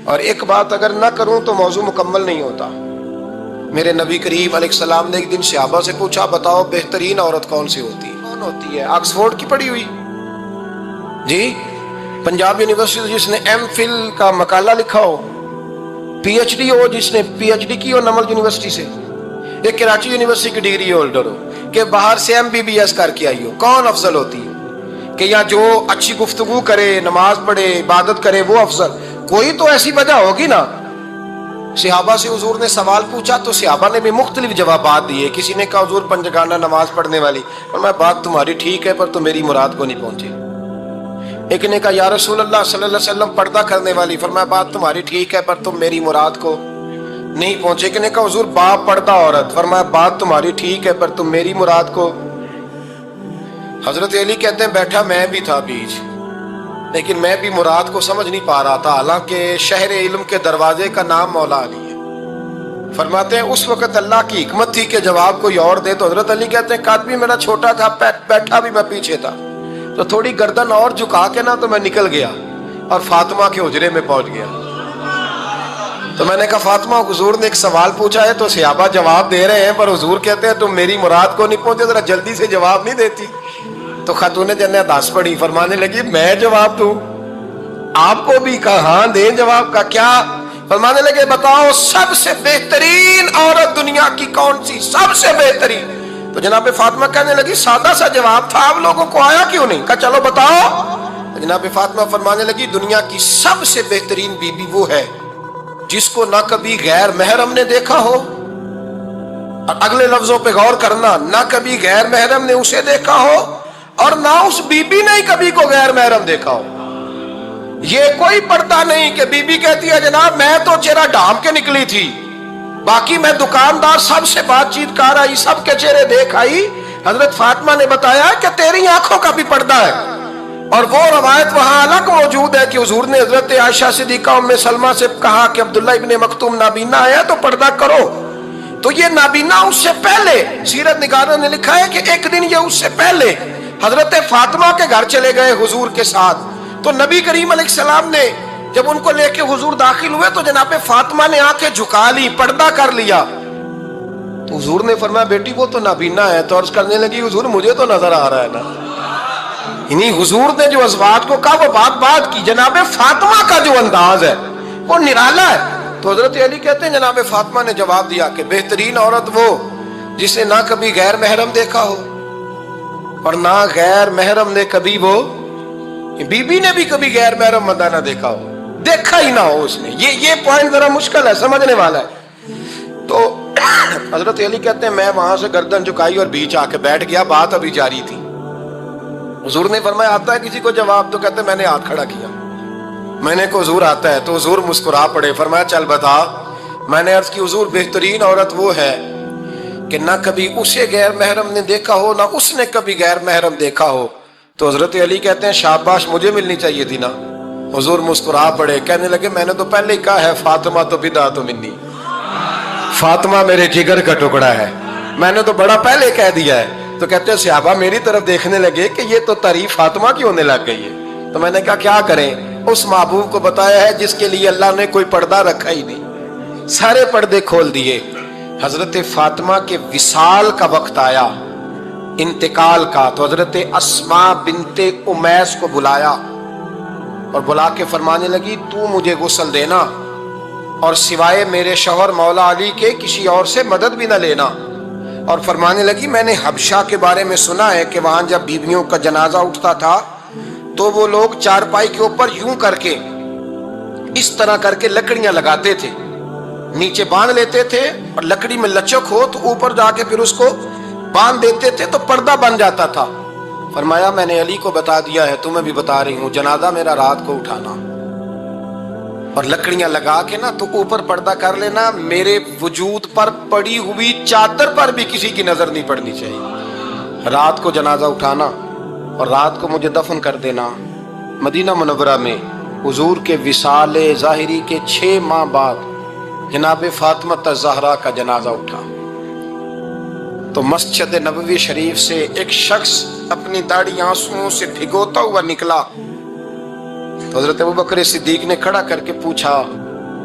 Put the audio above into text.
اور ایک بات اگر نہ کروں تو موضوع مکمل نہیں ہوتا۔ میرے نبی کریم علیہ السلام نے ایک دن صحابہ سے پوچھا، بتاؤ بہترین عورت کون سی ہوتی ہے؟ کون ہوتی ہے؟ آکسفورڈ کی پڑھی ہوئی جی، پنجاب یونیورسٹی جس نے ایم فل کا مقالہ لکھا ہو، پی ایچ ڈی ہو جس نے پی ایچ ڈی کی ہو نمل یونیورسٹی سے، ایک کراچی یونیورسٹی کی ڈگری ہولڈر ہو، کہ باہر سے ایم بی بی ایس کر کے آئی ہو، کون افضل ہوتی ہے؟ کہ یا جو اچھی گفتگو کرے، نماز پڑھے، عبادت کرے، وہ افضل؟ کوئی تو ایسی وجہ ہوگی نا۔ صحابہ سے حضور نے سوال پوچھا تو صحابہ نے بھی مختلف جوابات دیے۔ کسی نے کہا حضور پنجگانہ نماز پڑھنے والی، اور میں بات تمہاری ٹھیک ہے پر تم میری مراد کو نہیں پہنچے۔ ایک نے کہا یا رسول اللہ صلی اللہ علیہ وسلم پردہ کرنے والی، فرمایا بات تمہاری ٹھیک ہے پر تم میری مراد کو نہیں پہنچے۔ ایک نے کہا حضور با پردہ عورت، فرمایا بات تمہاری ٹھیک ہے پر تم میری مراد کو۔ حضرت علی کہتے ہیں بیٹھا میں بھی تھا بیچ، لیکن میں بھی مراد کو سمجھ نہیں پا رہا تھا، حالانکہ شہر علم کے دروازے کا نام مولا علی ہے۔ فرماتے ہیں اس وقت اللہ کی حکمت تھی کہ جواب کوئی اور دے، تو حضرت علی کہتے ہیں قد بھی میرا چھوٹا تھا، بیٹھا بھی میں پیچھے تھا، تو تھوڑی گردن اور جھکا کے نا تو میں نکل گیا اور فاطمہ کے حجرے میں پہنچ گیا۔ تو میں نے کہا فاطمہ حضور نے ایک سوال پوچھا ہے تو صحابہ جواب دے رہے ہیں، پر حضور کہتے ہیں تم میری مراد کو نہیں پہنچے، ذرا جلدی سے جواب نہیں دیتی؟ تو خاتون جنت داس پڑی، فرمانے لگی میں جواب دوں؟ آپ کو بھی کہا ہاں دیں جواب کا کیا؟ فرمانے لگے بتاؤ سب سے بہترین عورت دنیا کی کون سی، سب سے بہترین؟ تو جناب فاطمہ کہنے لگی سادہ سا جواب تھا، آپ لوگوں کو آیا کیوں نہیں؟ کہا چلو بتاؤ۔ تو جناب فاطمہ فرمانے لگی دنیا کی سب سے بہترین بیوی وہ ہے جس کو نہ کبھی غیر محرم نے دیکھا ہو، اور اگلے لفظوں پہ غور کرنا، نہ کبھی غیر محرم نے اسے دیکھا ہو اور نہ اس بی بی نے کبھی کو غیر محرم دیکھا ہو۔ یہ کوئی پردہ نہیں کہ بی بی کہتی ہے جناب میں تو چہرہ ڈھام کے نکلی تھی، باقی میں دکاندار سب سے بات چیت کر آئی، سب کے چہرے دیکھ آئی۔ حضرت فاطمہ نے بتایا کہ تیری آنکھوں کا بھی پردہ ہے، اور وہ روایت وہاں الگ موجود ہے کہ حضور نے حضرت عائشہ صدیقہ ام سلمہ سے کہا کہ عبداللہ ابن مکتوم نابینا ہے تو پردہ کرو، تو یہ نابینا اس سے پہلے، سیرت نگاروں نے لکھا ہے کہ ایک دن یہ اس سے پہلے حضرت فاطمہ کے گھر چلے گئے حضور کے ساتھ، تو نبی کریم علیہ السلام نے جب ان کو لے کے حضور داخل ہوئے تو جناب فاطمہ نے آنکھیں جھکا لی، پردہ کر لیا۔ تو حضور نے فرمایا بیٹی وہ تو نابینا ہے، تو عرض کرنے لگی حضور مجھے تو نظر آ رہا ہے نا۔ یعنی حضور نے جو ازواج کو کہا وہ بات کی، جناب فاطمہ کا جو انداز ہے وہ نرالا ہے۔ تو حضرت علی کہتے ہیں جناب فاطمہ نے جواب دیا کہ بہترین عورت وہ جسے نہ کبھی غیر محرم دیکھا ہو اور نہ غیر محرم نے کبھی، وہ بی بی نے بھی کبھی غیر محرم بندہ نہ دیکھا ہو، دیکھا ہی نہ ہو اس نے۔ یہ پوائنٹ ذرا مشکل ہے، سمجھنے والا ہے۔ تو حضرت علی کہتے ہیں میں وہاں سے گردن جھکائی اور بیچ آ کے بیٹھ گیا، بات ابھی جاری تھی۔ حضور نے فرمایا آتا ہے کسی کو جواب؟ تو کہتے ہیں میں نے ہاتھ کھڑا کیا، میں نے کو حضور آتا ہے، تو حضور مسکرا پڑے، فرمایا چل بتا۔ میں نے عرض کی حضور بہترین عورت وہ ہے کہ نہ کبھی اسے غیر محرم نے دیکھا ہو نہ اس نے کبھی غیر محرم دیکھا ہو۔ تو حضرت علی کہتے ہیں شاباش مجھے ملنی چاہیے تھی نا۔ حضور مسکرا پڑے، کہنے لگے میں نے تو پہلے ہی کہا ہے فاطمہ تو بضعۃ منی، فاطمہ میرے جگر کا ٹکڑا ہے، میں نے تو بڑا پہلے کہہ دیا ہے۔ تو کہتے ہیں صحابہ میری طرف دیکھنے لگے کہ یہ تو تعریف فاطمہ کی ہونے لگ گئی ہے۔ تو میں نے کہا کیا کریں؟ اس محبوب کو بتایا ہے جس کے لیے اللہ نے کوئی پردہ رکھا ہی نہیں، سارے پردے کھول دیے۔ حضرت فاطمہ کے وصال کا وقت آیا، انتقال کا، تو حضرت اسماء بنت امیس کو بلایا اور بلا کے فرمانے لگی تو مجھے غسل دینا اور سوائے میرے شوہر مولا علی کے کسی اور سے مدد بھی نہ لینا۔ اور فرمانے لگی میں نے حبشہ کے بارے میں سنا ہے کہ وہاں جب بیویوں کا جنازہ اٹھتا تھا تو وہ لوگ چارپائی کے اوپر یوں کر کے اس طرح کر کے لکڑیاں لگاتے تھے، نیچے باندھ لیتے تھے اور لکڑی میں لچک ہو تو اوپر جا کے پھر اس کو باندھ دیتے تھے تو پردہ بن جاتا تھا۔ فرمایا میں نے علی کو بتا دیا ہے، تمہیں بھی بتا رہی ہوں، جنازہ میرا رات کو اٹھانا اور لکڑیاں لگا کے نا تو اوپر پردہ کر لینا، میرے وجود پر پڑی ہوئی چادر پر بھی کسی کی نظر نہیں پڑنی چاہیے۔ رات کو جنازہ اٹھانا اور رات کو مجھے دفن کر دینا۔ مدینہ منورہ میں حضور کے وصال ظاہری کے 6 ماہ بعد جناب فاطمہ الزہرا کا جنازہ اٹھا، تو مسجد نبوی شریف سے ایک شخص اپنی داڑھی آنسوؤں سے بھگوتا ہوا نکلا، تو حضرت ابوبکر صدیق نے کھڑا کر کے پوچھا